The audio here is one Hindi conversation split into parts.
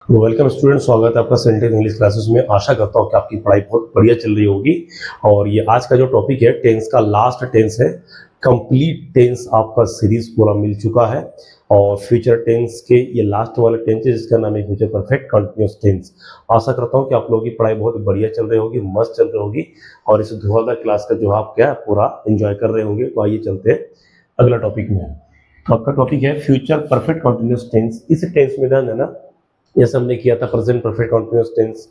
वेलकम स्टूडेंट, स्वागत है आपका सेंटेंस इंग्लिश क्लासेस में। आशा करता हूँ कि आपकी पढ़ाई बहुत बढ़िया चल रही होगी। और ये आज का जो टॉपिक है टेंस का लास्ट टेंस है। कंप्लीट टेंस आपका सीरीज पूरा मिल चुका है और फ्यूचर टेंस के ये लास्ट वाला टेंस है जिसका नाम है फ्यूचर परफेक्ट कंटिन्यूअस टेंस। आशा करता हूँ कि आप लोगों की पढ़ाई बहुत बढ़िया चल रही होगी, मस्त चल रही होगी और इस धुआंधार क्लास का जो आप क्या पूरा एंजॉय कर रहे होंगे। तो आइए चलते हैं अगला टॉपिक में। तो आपका टॉपिक है फ्यूचर परफेक्ट कंटिन्यूअस टेंस। इस टेंस में ध्यान देना, जैसे हमने किया था present perfect continuous tense,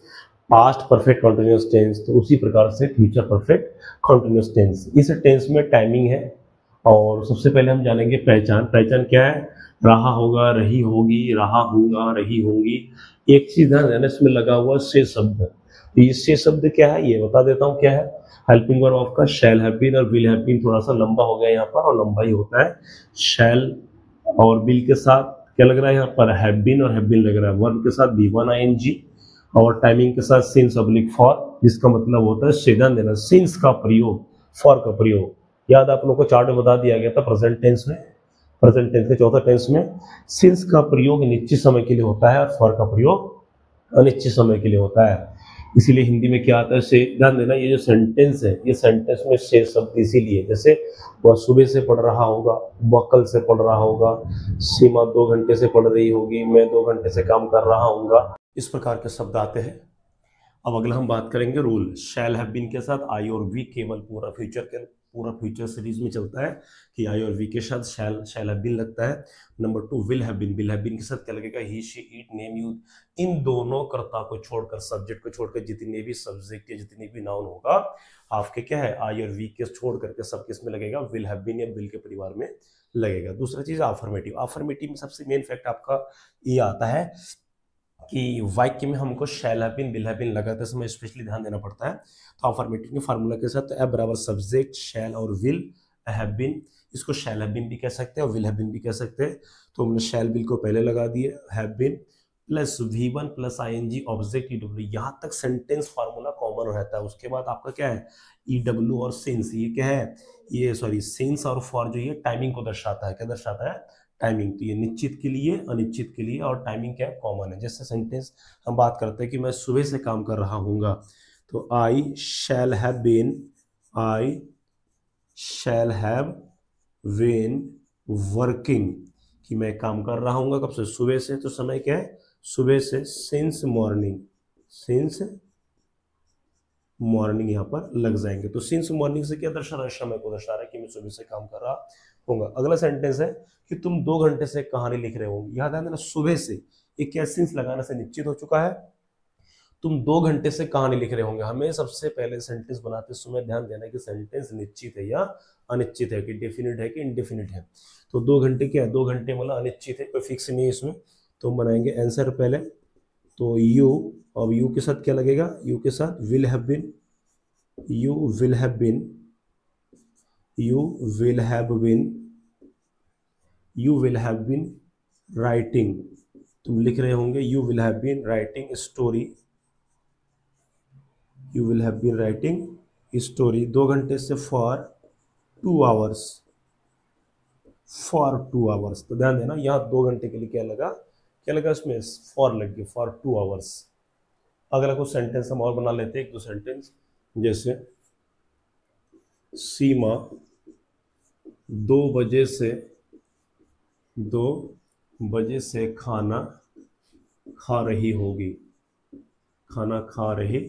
past perfect continuous tense, तो उसी प्रकार से फ्यूचर परफेक्ट कंटीन्यूअस टेंस। इस टेंस में टाइमिंग है और सबसे पहले हम जानेंगे पहचान। पहचान क्या है? रहा होगा, रही होगी, रहा होगा, रही होंगी। एक चीज ध्यान देना, इसमें लगा हुआ से शब्द। तो ये से शब्द क्या है ये बता देता हूँ क्या है। हेल्पिंग वर्ब आपका शैल हैव बीन और विल हैव बीन थोड़ा सा लंबा हो गया यहाँ पर, और लंबा ही होता है। शैल और विल के साथ क्या लग रहा है यहाँ पर? हैव बीन और हैव बीन लग रहा है। वर्ब के साथ V1 ING और टाइमिंग के साथ सिंस ऑब्लिक फॉर, जिसका मतलब होता है सीधा देना। सिंस का प्रयोग, फॉर का प्रयोग याद आप लोगों को चार्ट में बता दिया गया था। प्रेजेंट टेंस में, प्रेजेंट टेंस के चौथा टेंस में सिंस का प्रयोग निश्चित समय के लिए होता है और फॉर का प्रयोग अनिश्चित समय के लिए होता है। इसीलिए हिंदी में क्या आता है? से। ध्यान देना, ये जो सेंटेंस है ये सेंटेंस में से शब्द इसीलिए, जैसे वह सुबह से पढ़ रहा होगा, वह कल से पढ़ रहा होगा, सीमा 2 घंटे से पढ़ रही होगी, मैं 2 घंटे से काम कर रहा हूँगा, इस प्रकार के शब्द आते हैं। अब अगला हम बात करेंगे रूल। शैल हैव बीन के साथ आई और वी केवल पूरा फ्यूचर सीरीज में चलता है कि आई और वी के साथ शैल हैव बीन लगता है। नंबर 2 विल हैव बीन के साथ क्या लगेगा? ही, शी, इट, नेम, यूज। इन दोनों कर्ता को छोड़कर, सब्जेक्ट को छोड़कर जितने भी सब्जेक्ट या जितने भी नाउन होगा आपके क्या है आई और वी के छोड़ करके सब किस में लगेगा? विल हैव बीन या विल के परिवार में लगेगा। दूसरा चीज अफर्मेटिव। अफर्मेटिव में सबसे मेन फैक्ट आपका ये आता है कि वाक्य में हमको shall have been, will have been लगाते समय स्पेशली ध्यान देना पड़ता है। तो अफर्मेटिव के फार्मूला के साथ ए बराबर सब्जेक्ट शैल और विल हैव बीन, इसको शैल हैव बीन भी कह सकते हैं और विल हैव बीन भी कह सकते हैं। तो हमने शैल विल को पहले लगा दिए, have been plus V1 plus ING object EW, यहाँ तक सेंटेंस फार्मूला कॉमन रहता है। उसके बाद आपका क्या है? EW और सिंस। ये क्या है? ये सॉरी सिंस और फॉर जो ये टाइमिंग को दर्शाता है। क्या दर्शाता है? टाइमिंग। तो ये निश्चित के लिए, अनिश्चित के लिए, और टाइमिंग क्या है? कॉमन है। जैसे सेंटेंस हम बात करते हैं कि मैं सुबह से काम कर रहा हूँगा, तो I shall have been, I shall have been working, कि मैं काम कर रहा हूँ कब से? सुबह से। तो समय क्या है? सुबह से। सिंस मॉर्निंग, सिंस मॉर्निंग यहाँ पर लग जाएंगे। तो सिंस मॉर्निंग से क्या दर्शा रहा है? समय को दर्शा रहा है कि मैं सुबह से काम कर रहा हूँ। अगला सेंटेंस है कि तुम 2 घंटे से कहानी लिख रहे हो। याद है ना, सुबह से एक क्या सिंस लगाने से निश्चित हो चुका है। तुम 2 घंटे से कहानी लिख रहे होंगे। हमें सबसे पहले सेंटेंस बनाते समय ध्यान देना कि सेंटेंस निश्चित है या अनिश्चित है, कि डेफिनिट है कि इनडेफिनिट है। तो 2 घंटे क्या है? 2 घंटे मतलब अनिश्चित है, कोई फिक्स नहीं है इसमें। तो हम बनाएंगे आंसर पहले। तो यू, अब यू के साथ क्या लगेगा? यू के साथ will have been, you will have been, you will have been, you will have been writing, तुम लिख रहे होंगे। You will have been writing story, you will have been writing story. 2 घंटे से फॉर 2 आवर्स, फॉर 2 आवर्स। तो ध्यान देना यहाँ 2 घंटे के लिए क्या लगा? क्या लगा इसमें? फॉर लग गया, फॉर 2 आवर्स। अगला कुछ सेंटेंस हम और बना लेते हैं, 1-2 सेंटेंस। जैसे सीमा 2 बजे से, 2 बजे से खाना खा रही होगी, खाना खा रही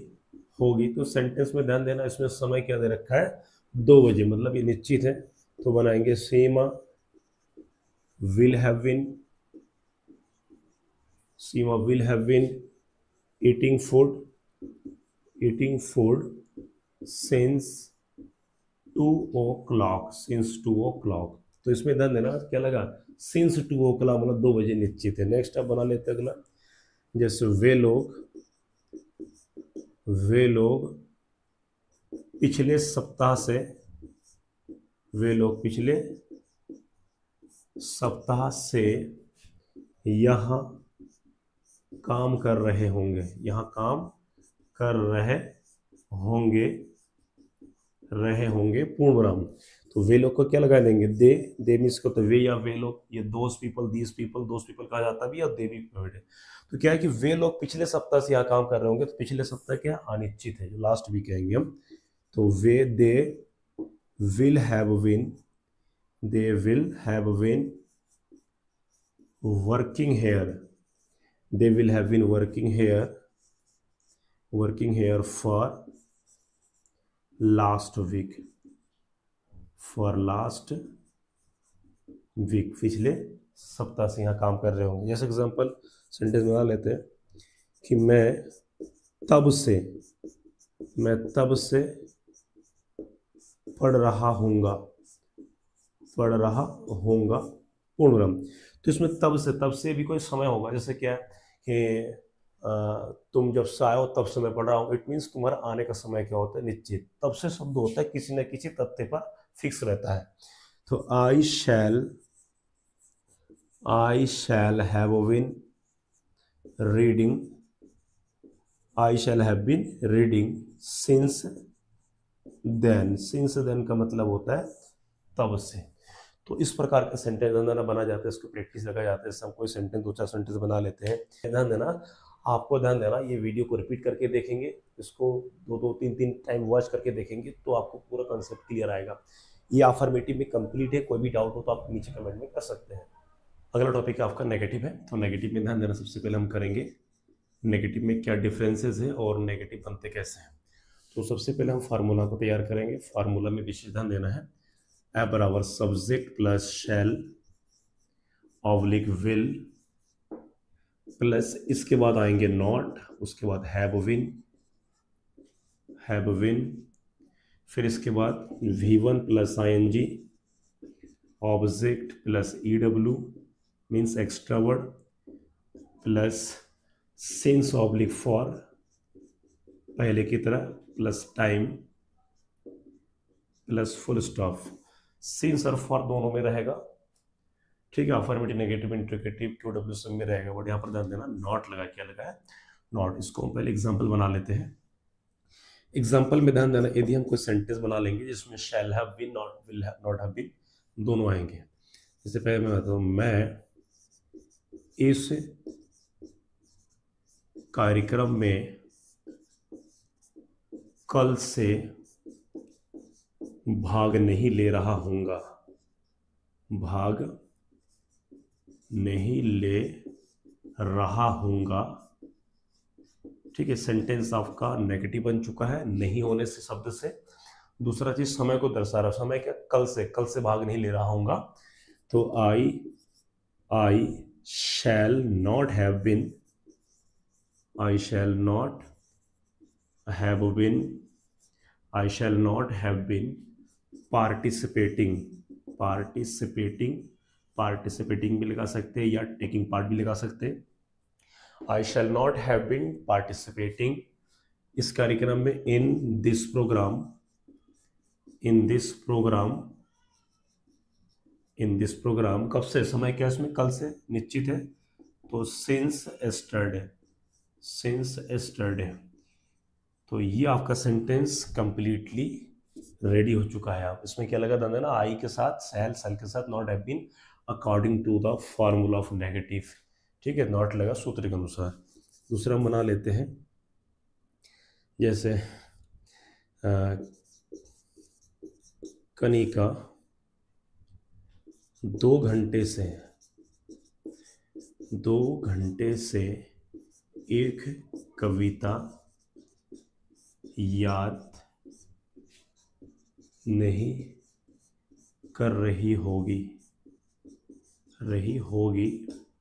होगी। तो सेंटेंस में ध्यान देना, इसमें समय क्या दे रखा है? 2 बजे, मतलब ये निश्चित है। तो बनाएंगे Seema will have been, Seema will have been eating food, eating food since 2 o'clock, since 2 o'clock। तो इसमें ध्यान देना क्या लगा? सिंस 2 o'clock मतलब 2 बजे निश्चित है। नेक्स्ट अब बना लेते हैं अगला। जैसे वे लोग पिछले सप्ताह से, वे लोग पिछले सप्ताह से यहाँ काम कर रहे होंगे, यहाँ काम कर रहे होंगे, पूर्ण विराम। तो वे लोग को क्या लगा देंगे, दे मीन्स को तो वे या वे लोग, ये दोज पीपल, दीज पीपल कहा जाता भी, और दे भी प्रोवाइड है। तो क्या है कि वे लोग पिछले सप्ताह से यहाँ काम कर रहे होंगे, तो पिछले सप्ताह क्या अनिश्चित है, जो लास्ट वीक कहेंगे हम। तो वे they will have been, they will have been working here, they will have been working here for last week, पिछले सप्ताह से यहाँ काम कर रहे होंगे। जैसे एग्जांपल सेंटेंस बना लेते हैं कि मैं तब से पढ़ रहा हूँगा पूर्णविराम। तो इसमें तब से भी कोई समय होगा, जैसे क्या है कि तुम जब से आए हो तब से मैं पढ़ रहा हूँ, इट मीन्स तुम्हारा आने का समय क्या होता है, निश्चित। तब से शब्द होता है किसी न किसी तथ्य पर फिक्स रहता है। तो I shall have been reading since then का मतलब होता है तब से। तो इस प्रकार का सेंटेंस बना जाता है, इसको प्रैक्टिस लगा जाता है। हम कोई सेंटेंस 2-4 सेंटेंस बना लेते हैं। ध्यान देना, आपको ध्यान देना, ये वीडियो को रिपीट करके देखेंगे, इसको 2-3 टाइम वॉच करके देखेंगे तो आपको पूरा कंसेप्ट क्लियर आएगा। ये अफर्मेटिव में कंप्लीट है, कोई भी डाउट हो तो आप नीचे कमेंट में कर सकते हैं। अगला टॉपिक आपका नेगेटिव है। तो नेगेटिव में ध्यान देना, सबसे पहले हम करेंगे नेगेटिव में क्या डिफरेंसेस है और नेगेटिव बनते कैसे हैं। तो सबसे पहले हम फार्मूला को तैयार करेंगे। फार्मूला में विशेष ध्यान देना है, ए बराबर subject plus shall oblique will plus, इसके बाद आएंगे नॉट, उसके बाद हैव बीन, फिर इसके बाद V1 plus ING, object plus EW means extra word, plus since oblique for पहले की तरह, plus time, plus full stop. Since और फॉर दोनों में रहेगा, ठीक है। अफर्मेटिव, नेगेटिव, इंट्रोगेटिव, QW सब में रहेगा, बट यहाँ पर ध्यान देना नॉट लगा, क्या लगा है, नॉट। इसको हम पहले एग्जांपल बना लेते हैं। एग्जांपल में ध्यान देना, यदि हम कोई सेंटेंस बना लेंगे जिसमें shall have been, not have been दोनों आएंगे। जैसे पहले मैं बताता हूँ, मैं इस कार्यक्रम में कल से भाग नहीं ले रहा हूँगा, भाग नहीं ले रहा हूँगा, ठीक है। सेंटेंस आपका नेगेटिव बन चुका है, नहीं होने से शब्द से। दूसरा चीज समय को दर्शा रहा, समय क्या, कल से भाग नहीं ले रहा हूँगा। तो I shall not have been, I shall not have been participating भी लगा सकते हैं या टेकिंग पार्ट भी लगा सकते हैं। I shall not have been participating इस कार्यक्रम में, in this program कब से, समय क्या इसमें, कल से, निश्चित है। तो since yesterday। तो ये आपका सेंटेंस कंप्लीटली रेडी हो चुका है। आप इसमें क्या लगा देना, आई के साथ शैल, सेल के साथ not have been according to the formula of negative, ठीक है। नॉट लगा सूत्र के अनुसार। दूसरा हम बना लेते हैं, जैसे कनिका 2 घंटे से एक कविता याद नहीं कर रही होगी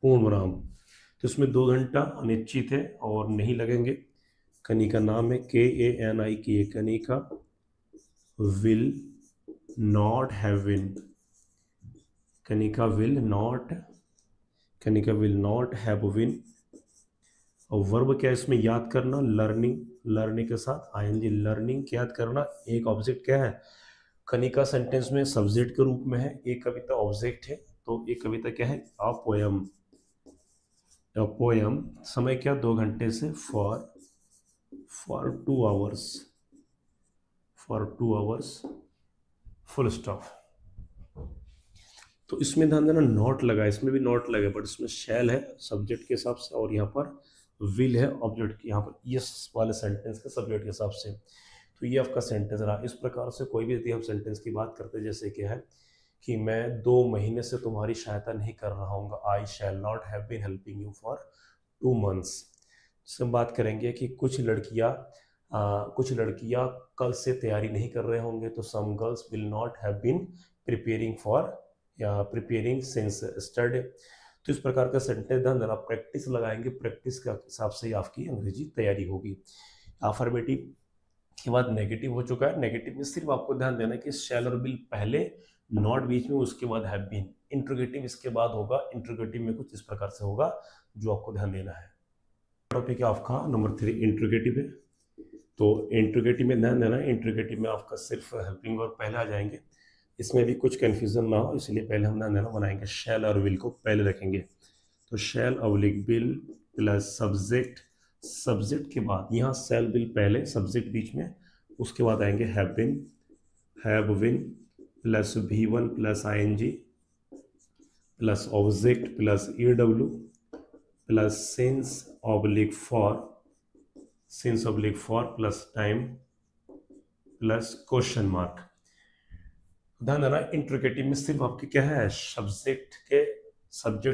पूर्णविराम। तो इसमें 2 घंटा अनिश्चित है और नहीं लगेंगे। कनिका नाम है, KANI, Kanika will not have been, Kanika will not have been. और वर्ब क्या है इसमें, याद करना, लर्निंग के साथ ING, लर्निंग क्या याद करना। एक ऑब्जेक्ट क्या है, कनिका सेंटेंस में सब्जेक्ट के रूप में है, एक कविता ऑब्जेक्ट है। तो एक कविता क्या है, अ पोयम। समय क्या, 2 घंटे से, फॉर 2 आवर्स, फुल स्टॉप। तो इसमें ध्यान देना नॉट लगा, इसमें भी नॉट लगा, बट इसमें शैल है सब्जेक्ट के हिसाब से और यहाँ पर विल है ऑब्जेक्ट के, यहाँ पर यस वाले सेंटेंस के सब्जेक्ट के हिसाब से। तो ये आपका सेंटेंस रहा। इस प्रकार से कोई भी यदि हम सेंटेंस की बात करते हैं, जैसे कि है कि मैं 2 महीने से तुम्हारी सहायता नहीं कर रहा हूँ, I shall not have been helping you for 2 months. से हम बात करेंगे कि कुछ लड़कियां कल से तैयारी नहीं कर रहे होंगे, तो some girls will not have been preparing for या प्रिपेयरिंग सिंस स्टडी। तो इस प्रकार का सेंटेंस ध्यान देना, प्रैक्टिस लगाएंगे, प्रैक्टिस के हिसाब से ही आपकी अंग्रेजी तैयारी होगी। अफर्मेटिव के बाद नेगेटिव हो चुका है। नेगेटिव में सिर्फ आपको ध्यान देना है कि शैल और विल पहले, नॉट बीच में, उसके बाद हैव बीन। इंट्रोगेटिव इसके बाद होगा। इंट्रोगेटिव में कुछ इस प्रकार से होगा जो आपको ध्यान देना है। टॉपिक है आपका नंबर 3 इंट्रोगेटिव है। तो इंट्रोगेटिव में ध्यान देना है, इंट्रोगेटिव में आपका सिर्फ हेल्पिंग वर्ब पहले आ जाएंगे। इसमें भी कुछ कन्फ्यूजन ना हो इसलिए पहले हम ध्यान देना बनाएंगे, शैल और विल को पहले रखेंगे। तो shall oblique will plus subject, subject के बाद यहाँ शैल विल पहले, सब्जेक्ट बीच में, उसके बाद आएंगे have been plus V1 plus ING plus object plus EW plus since oblique for plus time plus question mark. ध्यान देना इंट्रोगेटिव में सिर्फ आपके क्या है, सब्जेक्ट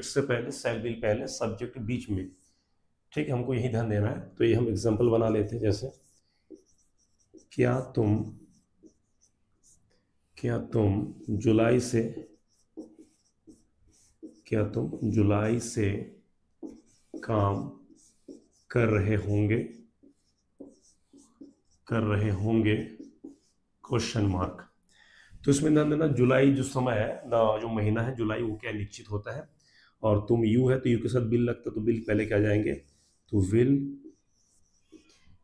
से पहले शैल विल पहले, सब्जेक्ट बीच में। ठीक है, हमको यही ध्यान देना है। तो ये हम एग्जांपल बना लेते हैं, जैसे क्या तुम जुलाई से काम कर रहे होंगे क्वेश्चन मार्क। तो इसमें ध्यान देना जुलाई जो समय है, जो महीना है जुलाई, वो क्या निश्चित होता है, और तुम यू है तो यू के साथ बिल लगता है, तो बिल पहले क्या जाएंगे, तो will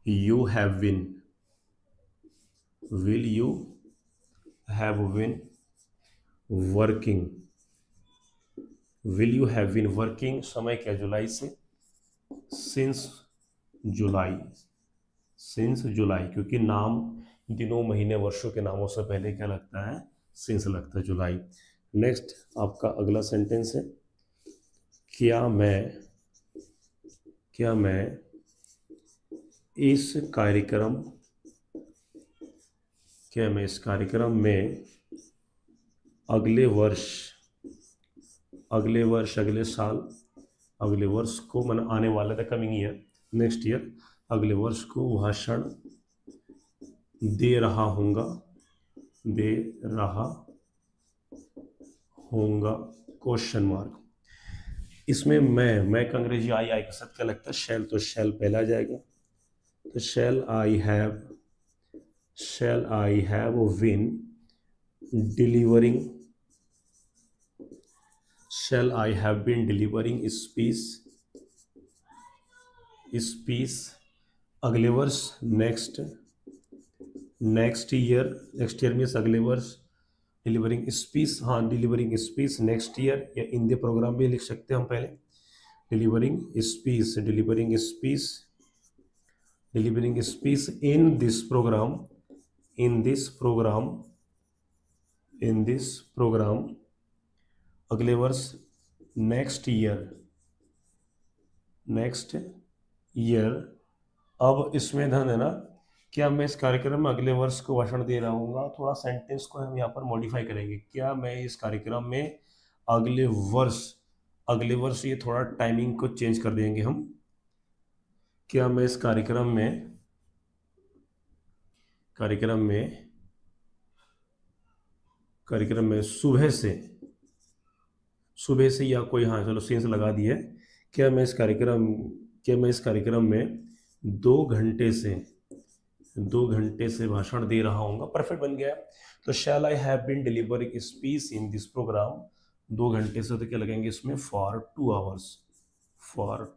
you have been working, समय क्या जुलाई से, सिंस जुलाई, क्योंकि नाम दिनों महीने वर्षों के नामों से पहले क्या लगता है, सिंस लगता है, जुलाई। नेक्स्ट आपका अगला सेंटेंस है, क्या मैं इस कार्यक्रम में अगले वर्ष को मन आने वाला था, कमिंग ईयर, नेक्स्ट ईयर, अगले वर्ष को भाषण दे रहा होऊंगा क्वेश्चन मार्क। इसमें मैं का अंग्रेजी आई के साथ क्या लगता है, शैल, तो शैल पहला आ जाएगा। तो shall I have been delivering speech अगले वर्ष, नेक्स्ट ईयर मीन्स अगले वर्ष, डिलीवरिंग स्पीच, हाँ डिलीवरिंग स्पीच नेक्स्ट ईयर, या इन द प्रोग्राम भी लिख सकते हैं हम पहले, delivering speech in this program अगले वर्ष, नेक्स्ट ईयर। अब इसमें ध्यान देना, क्या मैं इस कार्यक्रम में अगले वर्ष को भाषण दे रहा हूँ, थोड़ा सेंटेंस को हम यहाँ पर मॉडिफाई करेंगे, क्या मैं इस कार्यक्रम में अगले वर्ष, ये थोड़ा टाइमिंग को चेंज कर देंगे हम, क्या मैं इस कार्यक्रम में सुबह से या कोई, हाँ चलो सेंस लगा दिए, क्या मैं इस कार्यक्रम में 2 घंटे से भाषण दे रहा हूँ, परफेक्ट बन गया। तो shall I have been delivering speech in this program, 2 घंटे से, तो क्या लगेंगे इसमें, फॉर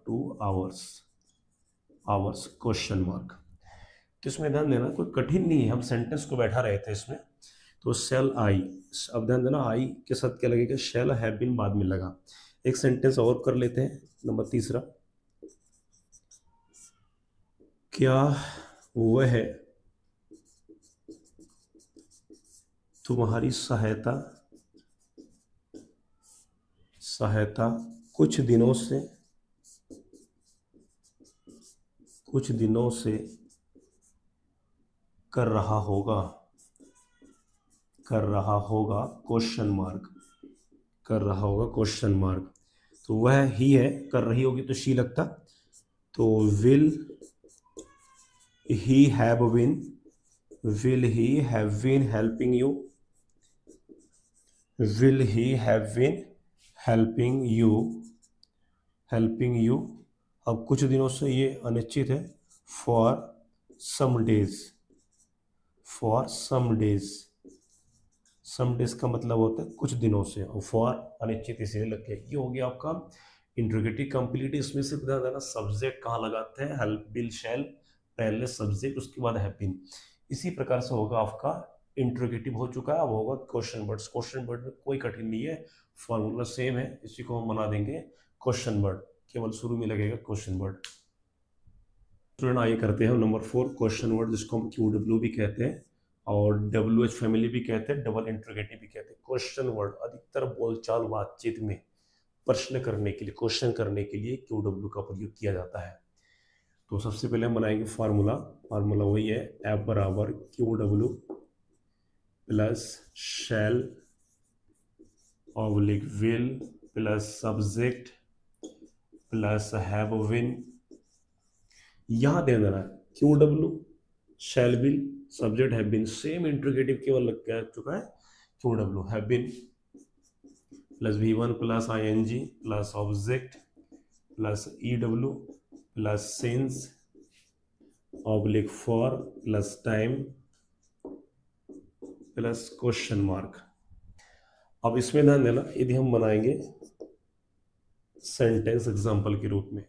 2 आवर्स क्वेश्चन मार्क। तो इसमें ध्यान देना कोई कठिन नहीं है, हम सेंटेंस को बैठा रहे थे इसमें। तो शैल आई, अब ध्यान देना आई के साथ क्या लगेगा, शैल हैव बीन बाद में लगा। एक सेंटेंस और कर लेते हैं, नंबर 3, क्या वह तुम्हारी सहायता सहायता कुछ दिनों से कर रहा होगा क्वेश्चन मार्क। तो वह ही है, कर रही होगी तो शी लगता, तो will he have been helping you, will he have been helping you. अब कुछ दिनों से ये अनिश्चित है, फॉर सम डेज का मतलब होता है कुछ दिनों से, और फॉर अनिश्चित इसलिए लग गया। ये हो गया आपका इंट्रोगेटिव कंप्लीट। इसमें से बता देना सब्जेक्ट कहाँ लगाते हैं, हेल्प, विल, शैल, पहले सब्जेक्ट उसके बाद हैव बीन। इसी प्रकार से होगा आपका इंट्रोगेटिव हो चुका है। अब होगा क्वेश्चन वर्ड में कोई कठिन नहीं है, फॉर्मूला सेम है, इसी को हम बना देंगे क्वेश्चन वर्ड, केवल शुरू में लगेगा क्वेश्चन वर्ड। स्टूडेंट आइए करते हैं नंबर 4 क्वेश्चन वर्ड, जिसको हम QW भी कहते हैं और WH फैमिली भी कहते हैं, डबल इंट्रोगेटिव भी कहते हैं। क्वेश्चन वर्ड अधिकतर बोलचाल बातचीत में प्रश्न करने के लिए, क्वेश्चन करने के लिए QW का प्रयोग किया जाता है। तो सबसे पहले हम बनाएंगे फार्मूला वही है, F बराबर QW plus shall oblique will plus subject plus have been. यहां ध्यान देना QW shall will subject have been, same interrogative केवल लग चुका है QW have been plus V1 plus ING plus object plus EW plus since oblique for plus time plus question mark. अब इसमें ध्यान देना, यदि हम बनाएंगे सेंटेंस एग्जांपल के रूप में,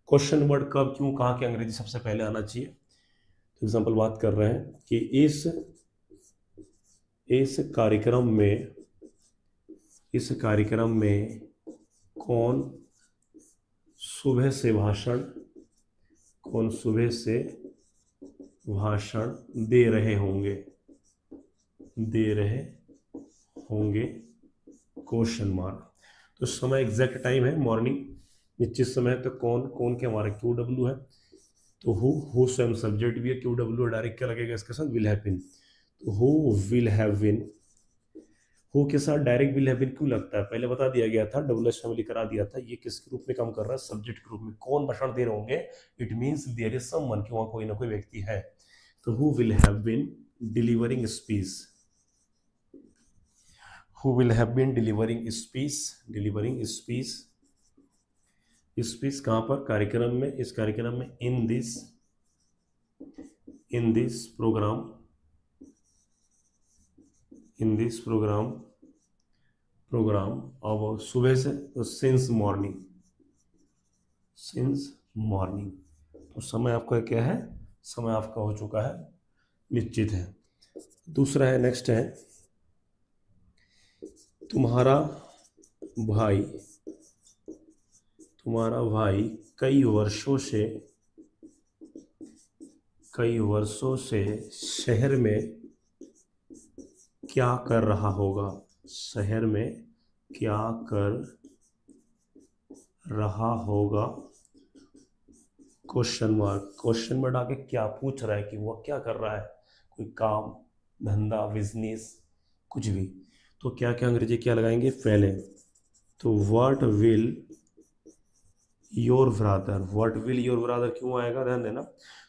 क्वेश्चन वर्ड कब क्यों कहाँ के अंग्रेजी सबसे पहले आना चाहिए। तो एग्जांपल बात कर रहे हैं कि इस कार्यक्रम में कौन सुबह से भाषण दे रहे होंगे क्वेश्चन मार्क। तो समय एग्जैक्ट टाइम है मॉर्निंग, निश्चित समय, तो कौन के हमारा QW है, तो हु स्वयं सब्जेक्ट भी है, QW डायरेक्ट क्या लगेगा इसके साथ, विल हैव बीन। तो who will have been, who के साथ डायरेक्ट विल हैव बीन क्यों लगता है, पहले बता दिया गया था, WH फैमिली करा दिया था। ये किस रूप में काम कर रहा है, सब्जेक्ट के रूप में। कौन भाषण दे रहे होंगे, it means there is someone, कि वहां कोई ना कोई व्यक्ति है। तो who will have been delivering speech, speech कहां पर, कार्यक्रम में, इस कार्यक्रम में, इन दिस प्रोग्राम। अब सुबह से, तो सिंस मॉर्निंग। तो समय आपका क्या है, समय आपका हो चुका है, निश्चित है। दूसरा है, नेक्स्ट है, तुम्हारा भाई कई वर्षों से शहर में क्या कर रहा होगा, क्वेश्चन मार्क आके क्या पूछ रहा है, कि वो क्या कर रहा है, कोई काम, धंधा, बिजनेस, कुछ भी। तो क्या क्या अंग्रेजी क्या लगाएंगे पहले, तो व्हाट विल योर ब्रदर क्यों आएगा, ध्यान देना।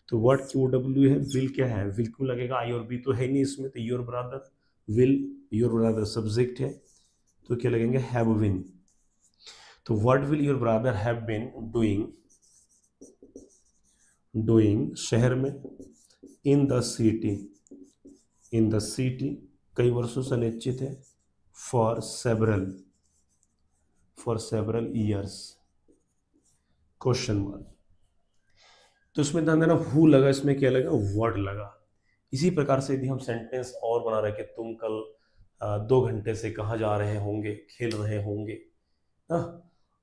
तो व्हाट QW है, विल क्या है, विल क्यों लगेगा, आई और बी तो है नहीं इसमें, तो योर ब्रदर सब्जेक्ट है, तो क्या लगेंगे, हैव बीन। तो what will your brother have been doing शहर में, इन द सिटी कई वर्षों से निश्चित है, for several years question mark. तो इसमें ध्यान देना, हु लगा, इसमें क्या लगा, व्हाट लगा। इसी प्रकार से यदि हम सेंटेंस और बना रहे कि तुम कल 2 घंटे से कहाँ जा रहे होंगे, खेल रहे होंगे ना।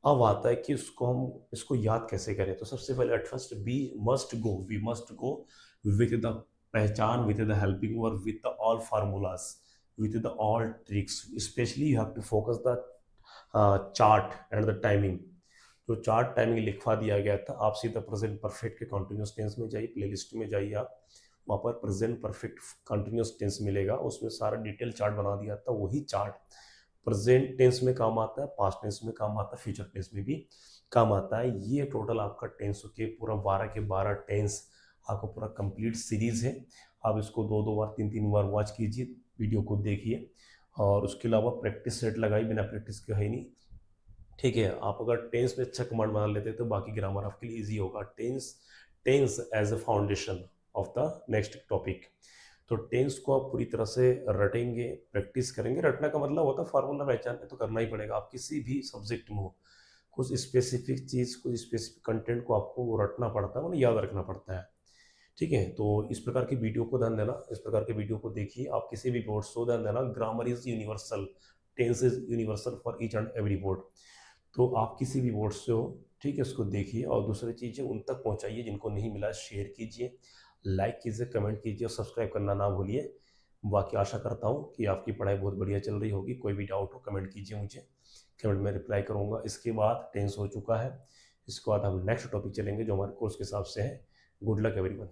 अब आता है कि इसको याद कैसे करें। तो सबसे पहले at first we must go with the पहचान, with the helping verb, with the all formulas, with the all tricks. Specially you have to focus the chart and the timing, जो चार्ट टाइमिंग लिखवा दिया गया था, आप सीधा प्रेजेंट परफेक्ट के कंटिन्यूस टेंस में जाइए, प्लेलिस्ट में जाइए, आप वहाँ पर प्रेजेंट परफेक्ट कंटिन्यूस टेंस मिलेगा, उसमें सारा डिटेल चार्ट बना दिया था। वही चार्ट प्रेजेंट टेंस में काम आता है, पास्ट टेंस में काम आता है, फ्यूचर टेंस में भी काम आता है। ये टोटल आपका टेंस के पूरा 12 के 12 टेंस आपको पूरा कंप्लीट सीरीज है। आप इसको 2-2 बार 3-3 बार वॉच कीजिए, वीडियो को देखिए, और उसके अलावा प्रैक्टिस सेट लगाई, बिना प्रैक्टिस के है ही नहीं। ठीक है, आप अगर टेंस में अच्छा कमांड बना लेते तो बाकी ग्रामर आपके लिए इजी होगा। Tense tense as a foundation of the next topic. तो टेंस को आप पूरी तरह से रटेंगे, प्रैक्टिस करेंगे। रटने का मतलब होता है फार्मूला पहचानना, तो करना ही पड़ेगा। आप किसी भी सब्जेक्ट में हो, कुछ स्पेसिफिक चीज़, कुछ स्पेसिफिक कंटेंट को आपको वो रटना पड़ता है, उन्हें याद रखना पड़ता है। ठीक है, तो इस प्रकार की वीडियो को ध्यान देना, इस प्रकार के वीडियो को देखिए। आप किसी भी बोर्ड को ध्यान देना, grammar is universal, tense is universal for each and every board. तो आप किसी भी बोर्ड से हो, ठीक है, उसको देखिए और दूसरी चीज़ें उन तक पहुंचाइए जिनको नहीं मिला। शेयर कीजिए, लाइक कीजिए, कमेंट कीजिए और सब्सक्राइब करना ना भूलिए। बाकी आशा करता हूँ कि आपकी पढ़ाई बहुत बढ़िया चल रही होगी। कोई भी डाउट हो कमेंट कीजिए मुझे, कमेंट में रिप्लाई करूँगा। इसके बाद टेंस हो चुका है, इसके बाद हम नेक्स्ट टॉपिक चलेंगे जो हमारे कोर्स के हिसाब से है। Good luck everyone.